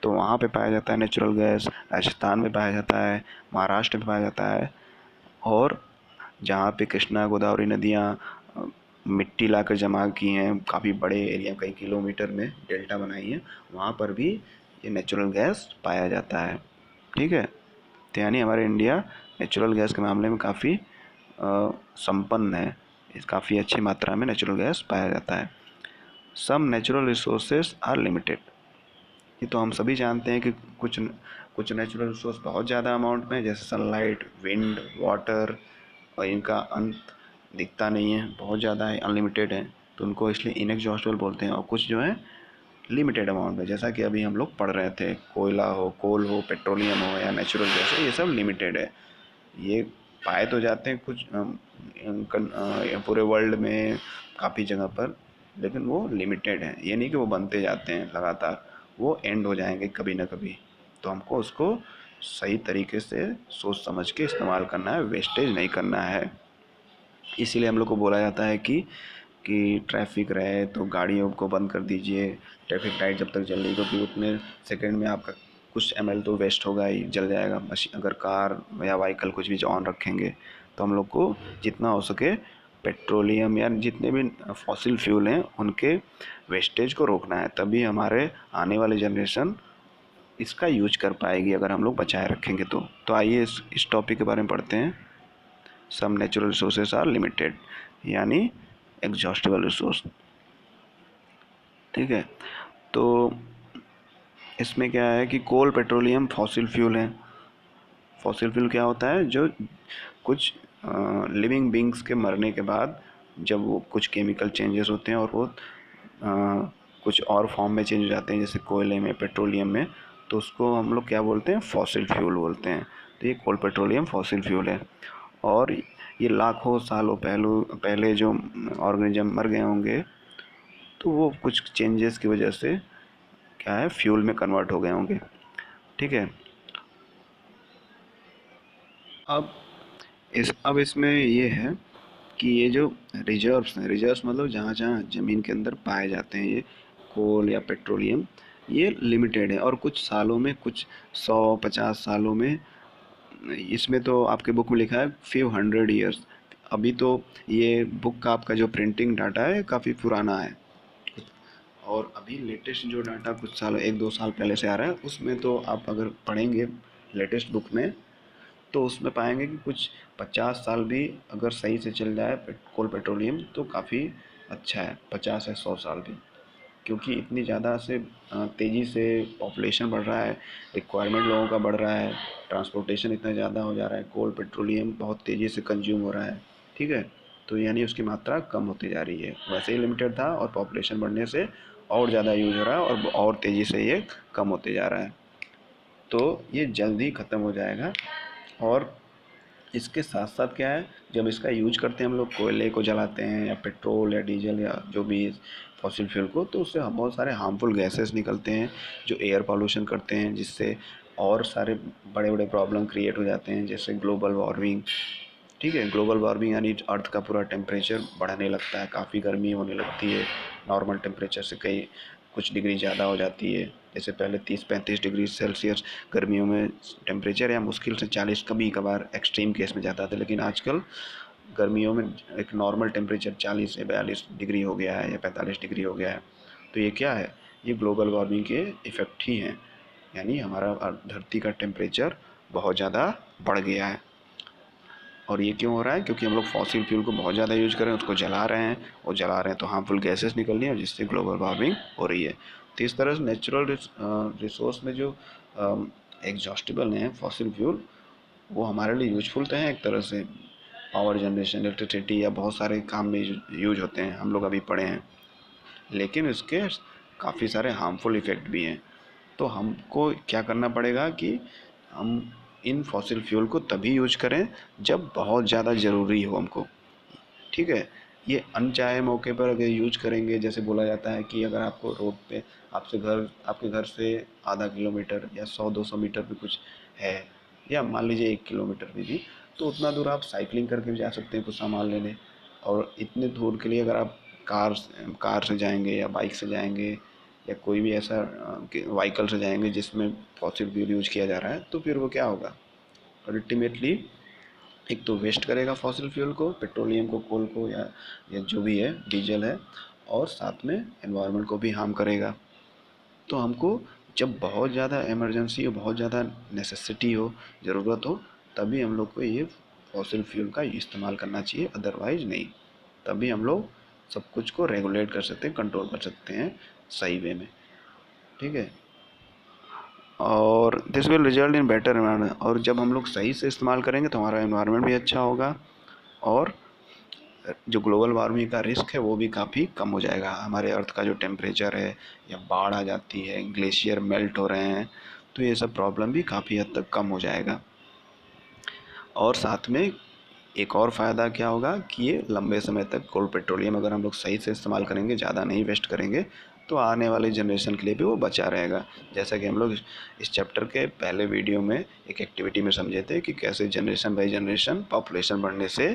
तो वहाँ पे पाया जाता है नेचुरल गैस। राजस्थान में पाया जाता है, महाराष्ट्र में पाया जाता है, और जहाँ पे कृष्णा गोदावरी नदियाँ मिट्टी लाकर जमा की हैं, काफ़ी बड़े एरिया कई किलोमीटर में डेल्टा बनाई है, वहाँ पर भी ये नेचुरल गैस पाया जाता है, ठीक है। तो यानी हमारे इंडिया नेचुरल गैस के मामले में काफ़ी संपन्न है, काफ़ी अच्छी मात्रा में नेचुरल गैस पाया जाता है। Some natural resources are limited. ये तो हम सभी जानते हैं कि कुछ कुछ नेचुरल रिसोर्स बहुत ज़्यादा अमाउंट में, जैसे सनलाइट, विंड, वाटर, और इनका अंत दिखता नहीं है, बहुत ज़्यादा है, अनलिमिटेड है, तो उनको इसलिए इनएग्जॉस्टेबल बोलते हैं। और कुछ जो है लिमिटेड अमाउंट में, जैसा कि अभी हम लोग पढ़ रहे थे, कोयला हो, कोल हो, पेट्रोलियम हो या नेचुरल गैस हो, ये सब लिमिटेड है। ये पाए तो जाते हैं कुछ पूरे वर्ल्ड में काफ़ी जगह पर, लेकिन वो लिमिटेड है। ये नहीं कि वो बनते जाते हैं लगातार, वो एंड हो जाएंगे कभी ना कभी। तो हमको उसको सही तरीके से सोच समझ के इस्तेमाल करना है, वेस्टेज नहीं करना है। इसीलिए हम लोग को बोला जाता है कि ट्रैफिक रहे तो गाड़ियों को बंद कर दीजिए, ट्रैफिक लाइट जब तक जल रही, क्योंकि उतने सेकंड में आपका कुछ एमएल तो वेस्ट होगा ही, जल जाएगा मशीन। अगर कार या व्हीकल कुछ भी ऑन रखेंगे, तो हम लोग को जितना हो सके पेट्रोलियम या जितने भी फॉसिल फ्यूल हैं उनके वेस्टेज को रोकना है, तभी हमारे आने वाली जनरेशन इसका यूज कर पाएगी, अगर हम लोग बचाए रखेंगे तो आइए इस टॉपिक के बारे में पढ़ते हैं। Some natural resources are limited, यानी एग्जॉस्टिबल रिसोर्स, ठीक है। तो इसमें क्या है कि कोल, पेट्रोलियम फॉसिल फ्यूल है। फॉसिल फ्यूल क्या होता है, जो कुछ लिविंग बींग्स के मरने के बाद जब वो कुछ केमिकल चेंजेस होते हैं और वो कुछ और फॉर्म में चेंज हो जाते हैं, जैसे कोयले में, पेट्रोलियम में, तो उसको हम लोग क्या बोलते हैं, फॉसिल फ्यूल बोलते हैं। तो ये कोल, पेट्रोलियम फॉसिल फ्यूल है। और ये लाखों सालों पहले जो ऑर्गेनिज्म मर गए होंगे, तो वो कुछ चेंजेस की वजह से क्या है, फ्यूल में कन्वर्ट हो गए होंगे, ठीक है। अब इसमें ये है कि ये जो रिजर्व्स हैं, रिजर्व्स मतलब जहाँ जहाँ ज़मीन के अंदर पाए जाते हैं ये कोल या पेट्रोलियम, ये लिमिटेड है, और कुछ सालों में, कुछ 100-50 सालों में, इसमें तो आपके बुक में लिखा है फ्यू हंड्रेड ईयर्स। अभी तो ये बुक का आपका जो प्रिंटिंग डाटा है काफ़ी पुराना है, और अभी लेटेस्ट जो डाटा कुछ साल, 1-2 साल पहले से आ रहा है, उसमें तो आप अगर पढ़ेंगे लेटेस्ट बुक में, तो उसमें पाएंगे कि कुछ 50 साल भी अगर सही से चल जाए कोल, पेट्रोलियम, तो काफ़ी अच्छा है, 50 या 100 साल भी। क्योंकि इतनी ज़्यादा से तेज़ी से पॉपुलेशन बढ़ रहा है, रिक्वायरमेंट लोगों का बढ़ रहा है, ट्रांसपोर्टेशन इतना ज़्यादा हो जा रहा है, कोल, पेट्रोलियम बहुत तेज़ी से कंज्यूम हो रहा है, ठीक है। तो यानी उसकी मात्रा कम होती जा रही है, वैसे ही लिमिटेड था और पॉपुलेशन बढ़ने से और ज़्यादा यूज हो रहा है और तेज़ी से ये कम होते जा रहा है, तो ये जल्द ही ख़त्म हो जाएगा। और इसके साथ साथ क्या है, जब इसका यूज करते हैं हम लोग, कोयले को जलाते हैं या पेट्रोल या डीजल या जो भी फॉसिल फ्यूल को, तो उससे बहुत सारे हार्मफुल गैसेस निकलते हैं जो एयर पॉल्यूशन करते हैं, जिससे और सारे बड़े बड़े प्रॉब्लम क्रिएट हो जाते हैं, जैसे ग्लोबल वार्मिंग, ठीक है। ग्लोबल वार्मिंग यानी अर्थ का पूरा टेम्परेचर बढ़ने लगता है, काफ़ी गर्मी होने लगती है, नॉर्मल टेम्परेचर से कई कुछ डिग्री ज़्यादा हो जाती है। जैसे पहले 30-35 डिग्री सेल्सियस गर्मियों में टेम्परेचर, या मुश्किल से 40 कभी कभार एक्सट्रीम केस में जाता था, लेकिन आजकल गर्मियों में एक नॉर्मल टेम्परेचर 40 से 42 डिग्री हो गया है या 45 डिग्री हो गया है। तो ये क्या है? ये ग्लोबल वार्मिंग के इफ़ेक्ट ही हैं, यानी हमारा धरती का टेम्परेचर बहुत ज़्यादा बढ़ गया है। और ये क्यों हो रहा है? क्योंकि हम लोग फॉसिल फ्यूल को बहुत ज़्यादा यूज कर रहे हैं, उसको जला रहे हैं, और जला रहे हैं तो हार्मफुल गैसेस निकल रही हैं, जिससे ग्लोबल वार्मिंग हो रही है। तो इस तरह से नेचुरल रिसोर्स में जो एग्जॉस्टिबल हैं फॉसिल फ्यूल, वो हमारे लिए यूजफुल तो हैं एक तरह से, पावर जनरेशन, इलेक्ट्रिसिटी या बहुत सारे काम में यूज होते हैं, हम लोग अभी पढ़े हैं। लेकिन इसके काफ़ी सारे हार्मफुल इफ़ेक्ट भी हैं। तो हमको क्या करना पड़ेगा कि हम इन फॉसिल फ्यूल को तभी यूज करें जब बहुत ज़्यादा ज़रूरी हो हमको। ठीक है। ये अनचाहे मौके पर अगर यूज करेंगे, जैसे बोला जाता है कि अगर आपको रोड पे आपके घर से आधा किलोमीटर या 100-200 मीटर पे कुछ है, या मान लीजिए 1 किलोमीटर भी, तो उतना दूर आप साइकिलिंग करके भी जा सकते हैं कुछ सामान लेने। और इतने दूर के लिए अगर आप कार से जाएंगे या बाइक से जाएंगे, या कोई भी ऐसा व्हीकल से जाएंगे जिसमें फॉसिल फ्यूल यूज किया जा रहा है, तो फिर वो क्या होगा? अल्टीमेटली एक तो वेस्ट करेगा फॉसिल फ्यूल को, पेट्रोलियम को, कोल को, या जो भी है, डीजल है, और साथ में एनवायरनमेंट को भी हार्म करेगा। तो हमको जब बहुत ज़्यादा इमरजेंसी हो, बहुत ज़्यादा नेसेसिटी हो, ज़रूरत हो, तभी हम लोग को ये फॉसिल फ्यूल का इस्तेमाल करना चाहिए, अदरवाइज़ नहीं। तभी हम लोग सब कुछ को रेगुलेट कर सकते हैं, कंट्रोल कर सकते हैं सही वे में। ठीक है। और this will result in better environment, और जब हम लोग सही से इस्तेमाल करेंगे तो हमारा एनवायरनमेंट भी अच्छा होगा, और जो ग्लोबल वार्मिंग का रिस्क है वो भी काफ़ी कम हो जाएगा। हमारे अर्थ का जो टेम्परेचर है, या बाढ़ आ जाती है, ग्लेशियर मेल्ट हो रहे हैं, तो ये सब प्रॉब्लम भी काफ़ी हद तक कम हो जाएगा। और साथ में एक और फ़ायदा क्या होगा कि ये लंबे समय तक कोल पेट्रोलियम अगर हम लोग सही से इस्तेमाल करेंगे, ज़्यादा नहीं वेस्ट करेंगे, तो आने वाले जनरेशन के लिए भी वो बचा रहेगा। जैसा कि हम लोग इस चैप्टर के पहले वीडियो में एक एक्टिविटी में समझे थे कि कैसे जनरेशन बाई जनरेशन पॉपुलेशन बढ़ने से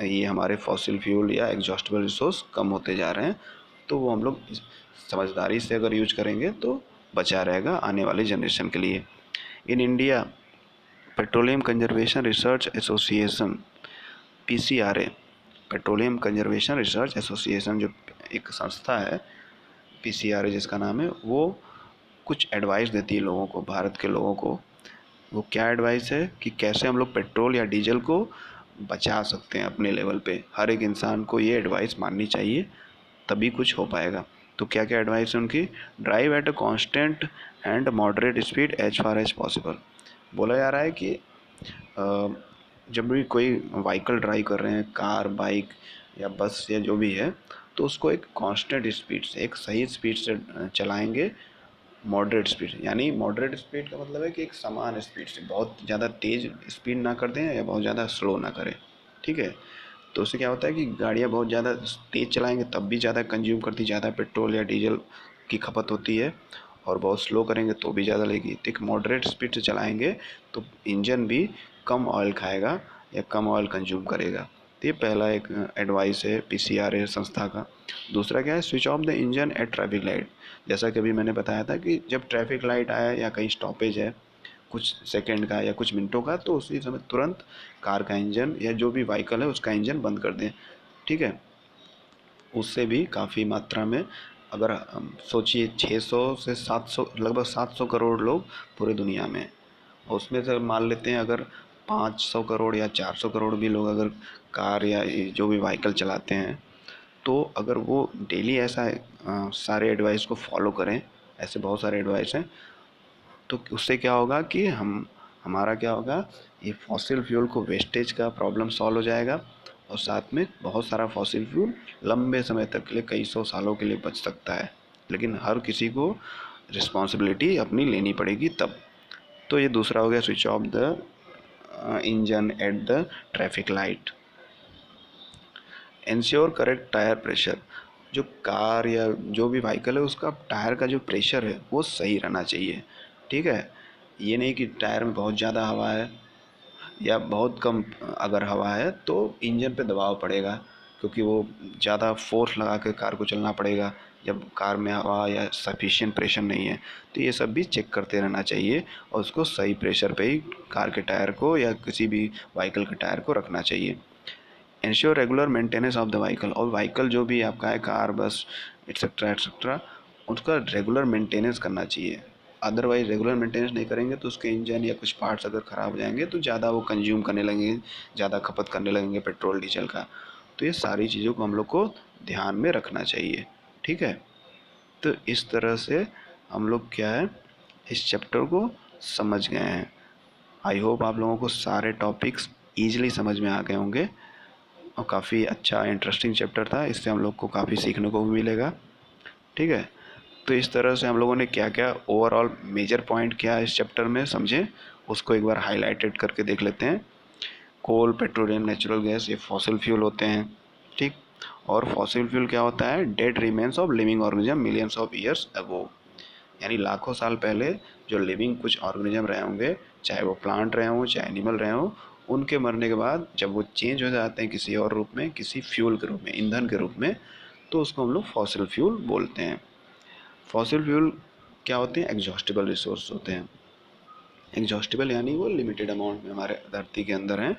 ये हमारे फॉसिल फ्यूल या एग्जॉस्टेबल रिसोर्स कम होते जा रहे हैं। तो वो हम लोग समझदारी से अगर यूज करेंगे तो बचा रहेगा आने वाले जनरेशन के लिए। In India, petroleum conservation research association, PCRA, petroleum conservation research association, जो एक संस्था है, PCRA जिसका नाम है, वो कुछ एडवाइस देती है लोगों को, भारत के लोगों को। वो क्या एडवाइस है कि कैसे हम लोग पेट्रोल या डीजल को बचा सकते हैं अपने लेवल पे। हर एक इंसान को ये एडवाइस माननी चाहिए, तभी कुछ हो पाएगा। तो क्या क्या एडवाइस है उनकी? Drive at a constant and moderate speed as far as possible. बोला जा रहा है कि जब भी कोई व्हीकल ड्राइव कर रहे हैं, कार, बाइक या बस या जो भी है, तो उसको एक कांस्टेंट स्पीड से, एक सही स्पीड से चलाएंगे। मॉडरेट स्पीड, यानी मॉडरेट स्पीड का मतलब है कि एक समान स्पीड से, बहुत ज़्यादा तेज़ स्पीड ना कर दें या बहुत ज़्यादा स्लो ना करें। ठीक है। तो उससे क्या होता है कि गाड़ियाँ बहुत ज़्यादा तेज़ चलाएंगे तब भी ज़्यादा कंज्यूम करती, ज़्यादा पेट्रोल या डीजल की खपत होती है, और बहुत स्लो करेंगे तो भी ज़्यादा लेगी। तो एक मॉडरेट स्पीड से चलाएंगे तो इंजन भी कम ऑयल खाएगा या कम ऑयल कंज्यूम करेगा। तो ये पहला एक एडवाइस है PCRA संस्था का। दूसरा क्या है? Switch off the engine at traffic light. जैसा कि अभी मैंने बताया था कि जब ट्रैफिक लाइट आया या कहीं स्टॉपेज है कुछ सेकंड का या कुछ मिनटों का, तो उसी समय तुरंत कार का इंजन या जो भी व्हीकल है उसका इंजन बंद कर दें। ठीक है। उससे भी काफ़ी मात्रा में, अगर हम सोचिए 600 से 700, लगभग 700 करोड़ लोग पूरे दुनिया में हैं, और उसमें से मान लेते हैं अगर 500 करोड़ या 400 करोड़ भी लोग अगर कार या जो भी व्हीकल चलाते हैं, तो अगर वो डेली ऐसा सारे एडवाइस को फॉलो करें, ऐसे बहुत सारे एडवाइस हैं, तो उससे क्या होगा कि हमारा क्या होगा, ये फॉसिल फ्यूल को वेस्टेज का प्रॉब्लम सॉल्व हो जाएगा, और साथ में बहुत सारा फॉसिल फ्यूल लंबे समय तक के लिए, कई सौ सालों के लिए बच सकता है। लेकिन हर किसी को रिस्पॉन्सिबिलिटी अपनी लेनी पड़ेगी तब। तो ये दूसरा हो गया, switch off the engine at the traffic light. Ensure correct tyre pressure. जो कार या जो भी व्हीकल है उसका टायर का जो प्रेशर है वो सही रहना चाहिए। ठीक है। ये नहीं कि टायर में बहुत ज़्यादा हवा है या बहुत कम अगर हवा है तो इंजन पे दबाव पड़ेगा, क्योंकि वो ज़्यादा फोर्स लगा के कार को चलना पड़ेगा जब कार में हवा या सफिशिएंट प्रेशर नहीं है। तो ये सब भी चेक करते रहना चाहिए और उसको सही प्रेशर पे ही कार के टायर को या किसी भी व्हीकल के टायर को रखना चाहिए। Ensure regular maintenance of the vehicle, और व्हीकल जो भी आपका है, कार, बस, एट्सेट्रा, उसका रेगुलर मेंटेनेंस करना चाहिए। अदरवाइज रेगुलर मेंटेनेंस नहीं करेंगे तो उसके इंजन या कुछ पार्ट्स अगर ख़राब हो जाएंगे तो ज़्यादा वो कंज्यूम करने लगेंगे, ज़्यादा खपत करने लगेंगे पेट्रोल डीजल का। तो ये सारी चीज़ों को हम लोग को ध्यान में रखना चाहिए। ठीक है, तो इस तरह से हम लोग क्या है, इस चैप्टर को समझ गए हैं। आई होप आप लोगों को सारे टॉपिक्स ईजिली समझ में आ गए होंगे और काफ़ी अच्छा इंटरेस्टिंग चैप्टर था, इससे हम लोग को काफ़ी सीखने को भी मिलेगा। ठीक है, तो इस तरह से हम लोगों ने क्या क्या ओवरऑल मेजर पॉइंट क्या है इस चैप्टर में समझे, उसको एक बार हाईलाइटेड करके देख लेते हैं। कोल, पेट्रोलियम, नेचुरल गैस, ये फॉसिल फ्यूल होते हैं। ठीक, और फॉसिल फ्यूल क्या होता है, dead remains of living organism millions of years ago, यानी लाखों साल पहले जो लिविंग कुछ ऑर्गेनिज्म रहे होंगे, चाहे वो प्लांट रहे हों चाहे एनिमल रहे हों, उनके मरने के बाद जब वो चेंज हो जाते हैं किसी और रूप में, किसी फ्यूल के रूप में, ईंधन के रूप में, तो उसको हम लोग फॉसिल फ्यूल बोलते हैं। फॉसिल फ्यूल क्या होते हैं, एग्जॉस्टिबल रिसोर्स होते हैं। एग्जॉस्टिबल यानी वो लिमिटेड अमाउंट में हमारे धरती के अंदर हैं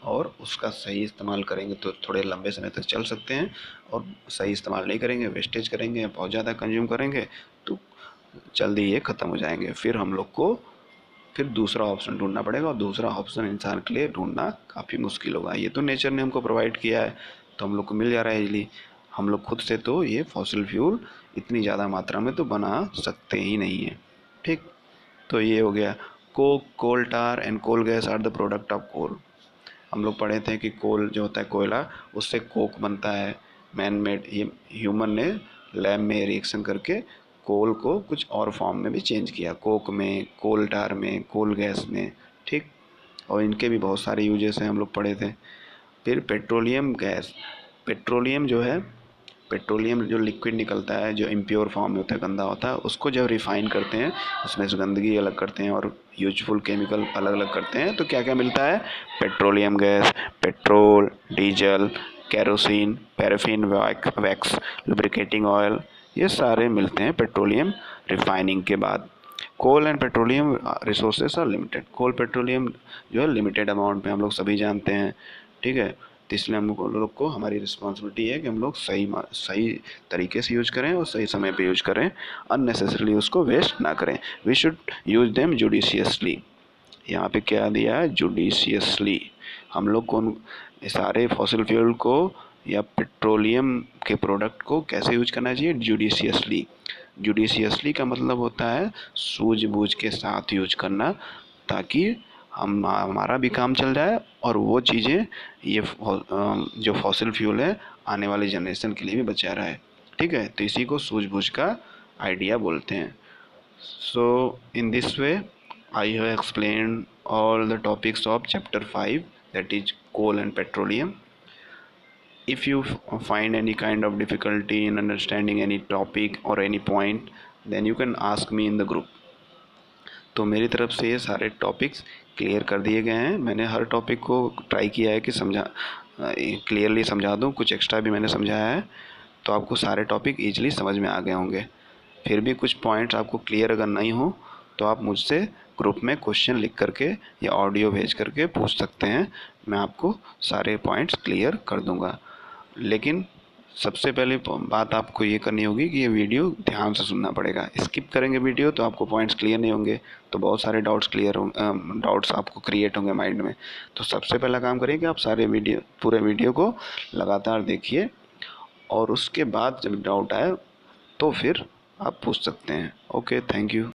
और उसका सही इस्तेमाल करेंगे तो थोड़े लंबे समय तक चल सकते हैं, और सही इस्तेमाल नहीं करेंगे, वेस्टेज करेंगे, बहुत ज़्यादा कंज्यूम करेंगे तो जल्दी ये ख़त्म हो जाएंगे। फिर हम लोग को फिर दूसरा ऑप्शन ढूंढना पड़ेगा, और दूसरा ऑप्शन इंसान के लिए ढूंढना काफ़ी मुश्किल होगा। ये तो नेचर ने हमको प्रोवाइड किया है तो हम लोग को मिल जा रहा है इजीली। हम लोग खुद से तो ये फॉसिल फ्यूल इतनी ज़्यादा मात्रा में तो बना सकते ही नहीं है। ठीक, तो ये हो गया। Coke, coal tar and coal gas are the product of coal. हम लोग पढ़े थे कि कोल जो होता है कोयला, उससे कोक बनता है। मैन मेड, ह्यूमन ने लैब में रिएक्शन करके कोल को कुछ और फॉर्म में भी चेंज किया, कोक में, कोल टार में, कोल गैस में। ठीक, और इनके भी बहुत सारे यूजेस हैं, हम लोग पढ़े थे। फिर पेट्रोलियम गैस, पेट्रोलियम जो है, पेट्रोलियम जो लिक्विड निकलता है, जो इम्प्योर फॉर्म में होता है, गंदा होता है, उसको जब रिफ़ाइन करते हैं, उसमें से गंदगी अलग करते हैं और यूजफुल केमिकल अलग अलग करते हैं, तो क्या क्या मिलता है, petroleum gas, petrol, diesel, kerosene, paraffin wax, lubricating oil, ये सारे मिलते हैं पेट्रोलियम रिफाइनिंग के बाद। Coal and petroleum resources are limited, coal petroleum जो है लिमिटेड अमाउंट में हम लोग सभी जानते हैं। ठीक है, तो इसलिए हम लोग को हमारी रिस्पॉन्सिबिलिटी है कि हम लोग सही तरीके से यूज करें और सही समय पे यूज करें, अननेसेसरीली उसको वेस्ट ना करें। We should use them judiciously. यहाँ पे क्या दिया है, जुडिशियसली। हम लोग कौन सारे फॉसिल फ्यूल को या पेट्रोलियम के प्रोडक्ट को कैसे यूज करना चाहिए, जुडिशियसली। जुडिशियसली का मतलब होता है सूझबूझ के साथ यूज करना, ताकि हमारा भी काम चल जाए और वो चीज़ें, ये जो फॉसिल फ्यूल है, आने वाली जनरेशन के लिए भी बचा रहा है। ठीक है, तो इसी को सूझबूझ का आइडिया बोलते हैं। So in this way I have explained all the topics of chapter 5, that is coal and petroleum. If you find any kind of difficulty in understanding any topic or any point, then you can ask me in the group. तो मेरी तरफ से ये सारे topics clear कर दिए गए हैं। मैंने हर टॉपिक को ट्राई किया है कि क्लियरली समझा दूँ, कुछ एक्स्ट्रा भी मैंने समझाया है, तो आपको सारे टॉपिक ईजिली समझ में आ गए होंगे। फिर भी कुछ पॉइंट्स आपको क्लियर अगर नहीं हो तो आप मुझसे ग्रुप में क्वेश्चन लिख करके या ऑडियो भेज करके पूछ सकते हैं, मैं आपको सारे पॉइंट्स क्लियर कर दूंगा। लेकिन सबसे पहले बात आपको ये करनी होगी कि ये वीडियो ध्यान से सुनना पड़ेगा। स्किप करेंगे वीडियो तो आपको पॉइंट्स क्लियर नहीं होंगे, तो बहुत सारे डाउट्स आपको क्रिएट होंगे माइंड में। तो सबसे पहला काम करिए कि आप पूरे वीडियो को लगातार देखिए, और उसके बाद जब डाउट आए तो फिर आप पूछ सकते हैं। Okay, thank you.